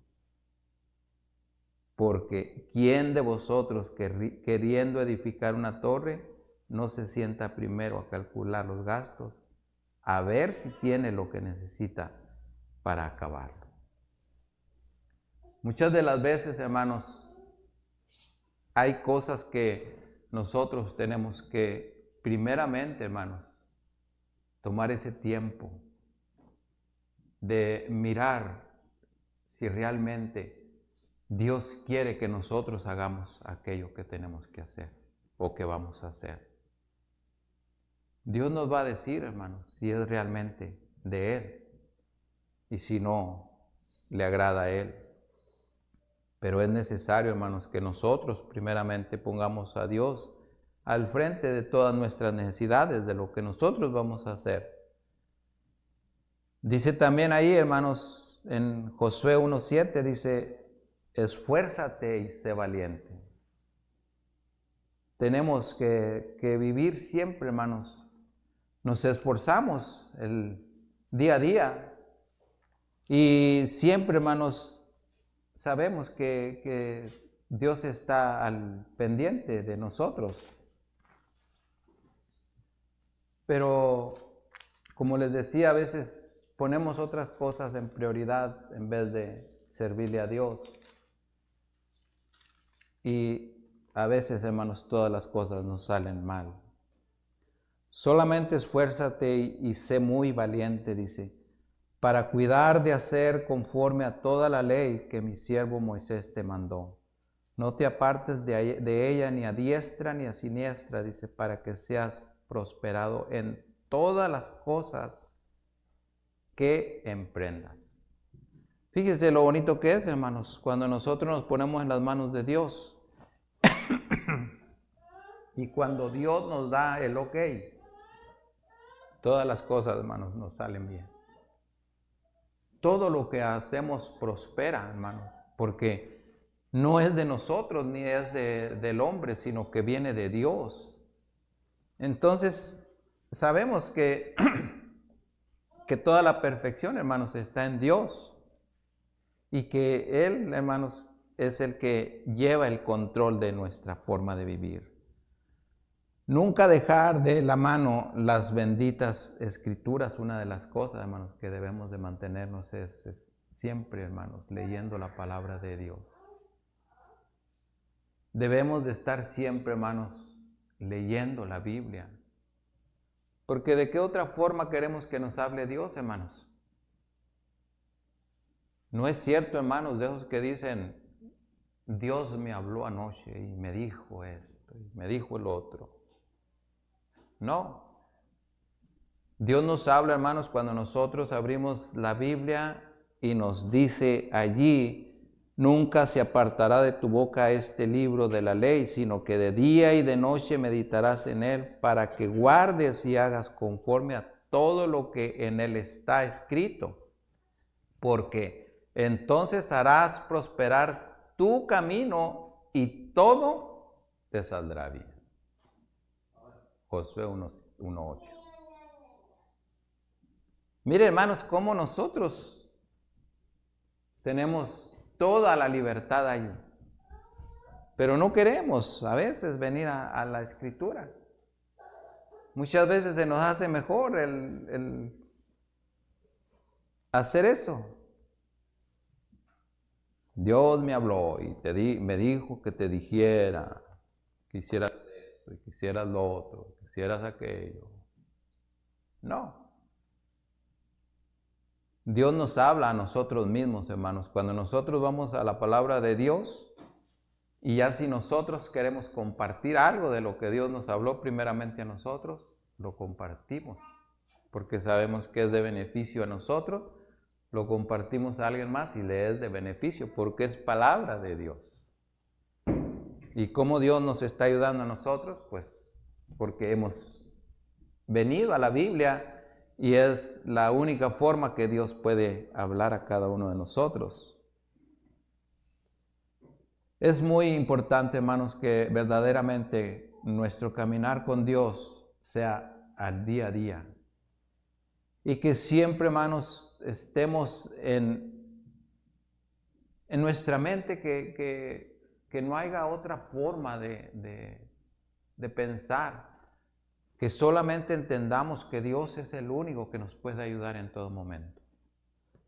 Porque ¿quién de vosotros, queriendo edificar una torre, no se sienta primero a calcular los gastos, a ver si tiene lo que necesita para acabarlo? Muchas de las veces, hermanos, hay cosas que nosotros tenemos que, primeramente, hermanos, tomar ese tiempo de mirar si realmente Dios quiere que nosotros hagamos aquello que tenemos que hacer o que vamos a hacer. Dios nos va a decir, hermanos, si es realmente de Él y si no le agrada a Él. Pero es necesario, hermanos, que nosotros primeramente pongamos a Dios al frente de todas nuestras necesidades, de lo que nosotros vamos a hacer. Dice también ahí, hermanos, en Josué 1:7, dice, esfuérzate y sé valiente. Tenemos que vivir siempre, hermanos. Nos esforzamos el día a día y siempre, hermanos, sabemos que Dios está al pendiente de nosotros. Pero, como les decía, a veces ponemos otras cosas en prioridad en vez de servirle a Dios. Y a veces, hermanos, todas las cosas nos salen mal. Solamente esfuérzate y sé muy valiente, dice, para cuidar de hacer conforme a toda la ley que mi siervo Moisés te mandó. No te apartes de ella ni a diestra ni a siniestra, dice, para que seas prosperado en todas las cosas que emprendas. Fíjese lo bonito que es, hermanos, cuando nosotros nos ponemos en las manos de Dios y cuando Dios nos da el ok, todas las cosas, hermanos, nos salen bien. Todo lo que hacemos prospera, hermanos, porque no es de nosotros ni es del hombre, sino que viene de Dios. Entonces, sabemos que, que toda la perfección, hermanos, está en Dios y que Él, hermanos, es el que lleva el control de nuestra forma de vivir. Nunca dejar de la mano las benditas escrituras. Una de las cosas, hermanos, que debemos de mantenernos es siempre, hermanos, leyendo la palabra de Dios. Debemos de estar siempre, hermanos, leyendo la Biblia. Porque ¿de qué otra forma queremos que nos hable Dios, hermanos? No es cierto, hermanos, de esos que dicen, Dios me habló anoche y me dijo esto, y me dijo el otro. No. Dios nos habla, hermanos, cuando nosotros abrimos la Biblia y nos dice allí, nunca se apartará de tu boca este libro de la ley, sino que de día y de noche meditarás en él para que guardes y hagas conforme a todo lo que en él está escrito. Porque entonces harás prosperar tu camino y todo te saldrá bien. Josué 1:8. Mire, hermanos, cómo nosotros tenemos toda la libertad ahí, pero no queremos a veces venir a la Escritura. Muchas veces se nos hace mejor el hacer eso. Dios me habló y me dijo que te dijera que hicieras esto, y que hicieras lo otro, que hicieras aquello. No. Dios nos habla a nosotros mismos, hermanos. Cuando nosotros vamos a la palabra de Dios, y ya si nosotros queremos compartir algo de lo que Dios nos habló primeramente a nosotros, lo compartimos, porque sabemos que es de beneficio a nosotros, lo compartimos a alguien más y le es de beneficio, porque es palabra de Dios. ¿Y cómo Dios nos está ayudando a nosotros? Pues porque hemos venido a la Biblia y es la única forma que Dios puede hablar a cada uno de nosotros. Es muy importante, hermanos, que verdaderamente nuestro caminar con Dios sea al día a día. Y que siempre, hermanos, estemos en nuestra mente que no haya otra forma de pensar. Que solamente entendamos que Dios es el único que nos puede ayudar en todo momento.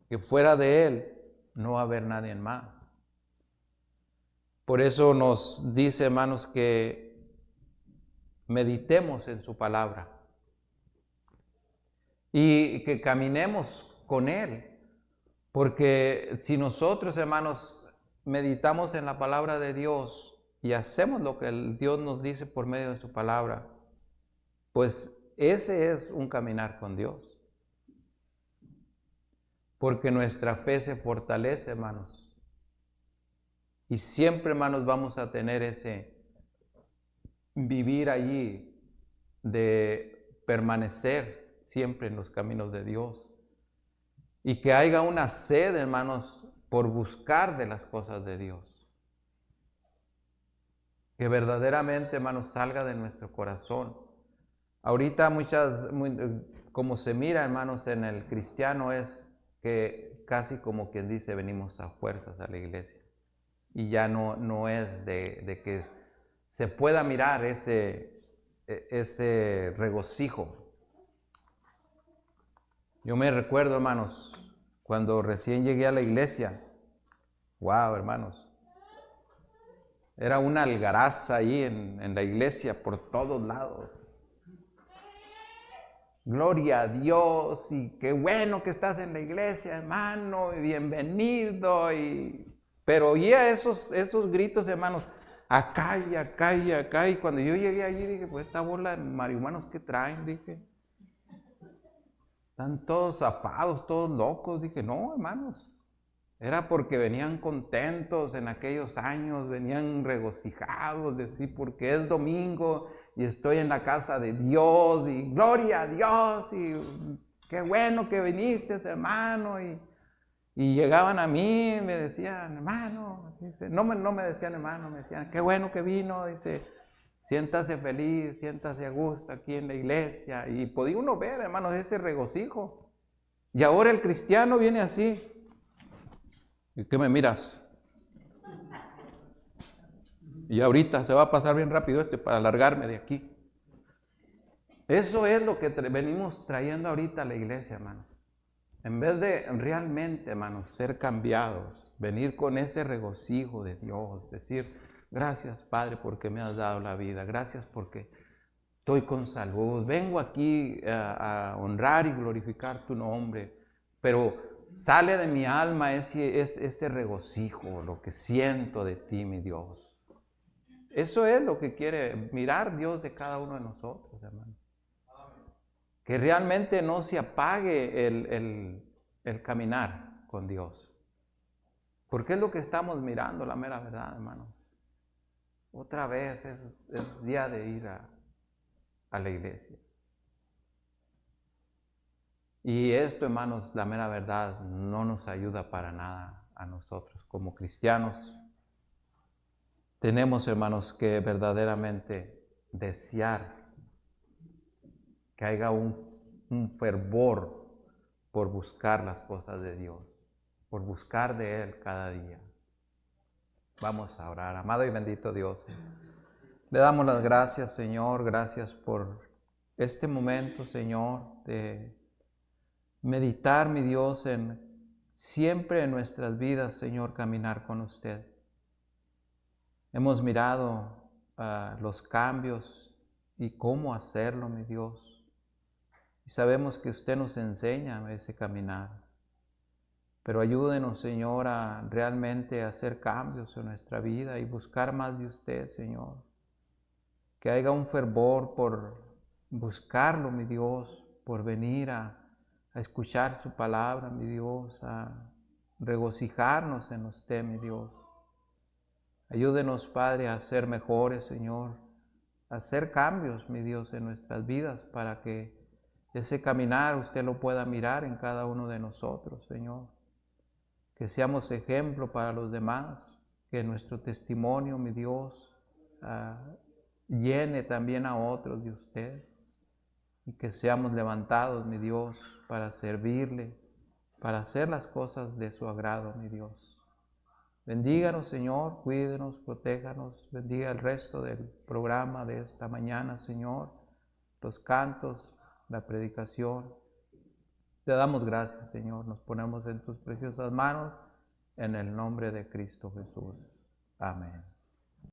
Que fuera de Él no va a haber nadie más. Por eso nos dice, hermanos, que meditemos en su palabra y que caminemos con Él. Porque si nosotros, hermanos, meditamos en la palabra de Dios y hacemos lo que Dios nos dice por medio de su palabra, pues ese es un caminar con Dios. Porque nuestra fe se fortalece, hermanos. Y siempre, hermanos, vamos a tener ese vivir allí de permanecer siempre en los caminos de Dios. y que haya una sed, hermanos, por buscar de las cosas de Dios. Que verdaderamente, hermanos, salga de nuestro corazón. Ahorita como se mira, hermanos, en el cristiano es que casi como quien dice, venimos a fuerzas a la iglesia. Y ya no es de que se pueda mirar ese regocijo. Yo me recuerdo, hermanos, cuando recién llegué a la iglesia, wow, hermanos, era una algaraza ahí en la iglesia por todos lados. Gloria a Dios y qué bueno que estás en la iglesia, hermano, y bienvenido. Pero oía esos gritos, hermanos, acá y acá y acá. Y cuando yo llegué allí dije, pues esta bola de marihuanos que traen, dije. Están todos zafados, todos locos. Dije, no, hermanos. Era porque venían contentos en aquellos años, venían regocijados, decir, porque es domingo y estoy en la casa de Dios y gloria a Dios y qué bueno que viniste, hermano. Y llegaban a mí y me decían, hermano, dice, no me decían hermano, me decían, qué bueno que vino, dice, siéntase feliz, siéntase a gusto aquí en la iglesia. Y podía uno ver, hermanos, ese regocijo. Y ahora el cristiano viene así. ¿Y qué me miras? Y ahorita se va a pasar bien rápido para alargarme de aquí. Eso es lo que venimos trayendo ahorita a la iglesia, hermano. En vez de realmente, hermanos, ser cambiados, venir con ese regocijo de Dios, decir, gracias Padre porque me has dado la vida, gracias porque estoy con salud, vengo aquí a honrar y glorificar tu nombre, pero sale de mi alma ese regocijo, lo que siento de ti, mi Dios. Eso es lo que quiere mirar Dios de cada uno de nosotros, hermano. Que realmente no se apague el caminar con Dios. Porque es lo que estamos mirando, la mera verdad, hermano. Otra vez es día de ir a la iglesia. Y esto, hermanos, la mera verdad, no nos ayuda para nada a nosotros como cristianos. Tenemos, hermanos, que verdaderamente desear que haya un fervor por buscar las cosas de Dios, por buscar de Él cada día. Vamos a orar. Amado y bendito Dios, le damos las gracias, Señor, gracias por este momento, Señor, de meditar, mi Dios, siempre en nuestras vidas, Señor, caminar con usted. Hemos mirado los cambios y cómo hacerlo, mi Dios. Y sabemos que usted nos enseña ese caminar. Pero ayúdenos, Señor, a realmente hacer cambios en nuestra vida y buscar más de usted, Señor. Que haya un fervor por buscarlo, mi Dios, por venir a escuchar su palabra, mi Dios, a regocijarnos en usted, mi Dios. Ayúdenos, Padre, a ser mejores, Señor, a hacer cambios, mi Dios, en nuestras vidas para que ese caminar usted lo pueda mirar en cada uno de nosotros, Señor. Que seamos ejemplo para los demás, que nuestro testimonio, mi Dios, llene también a otros de usted y que seamos levantados, mi Dios, para servirle, para hacer las cosas de su agrado, mi Dios. Bendíganos, Señor, cuídenos, protéjanos, bendiga el resto del programa de esta mañana, Señor, los cantos, la predicación. Te damos gracias, Señor, nos ponemos en tus preciosas manos, en el nombre de Cristo Jesús. Amén.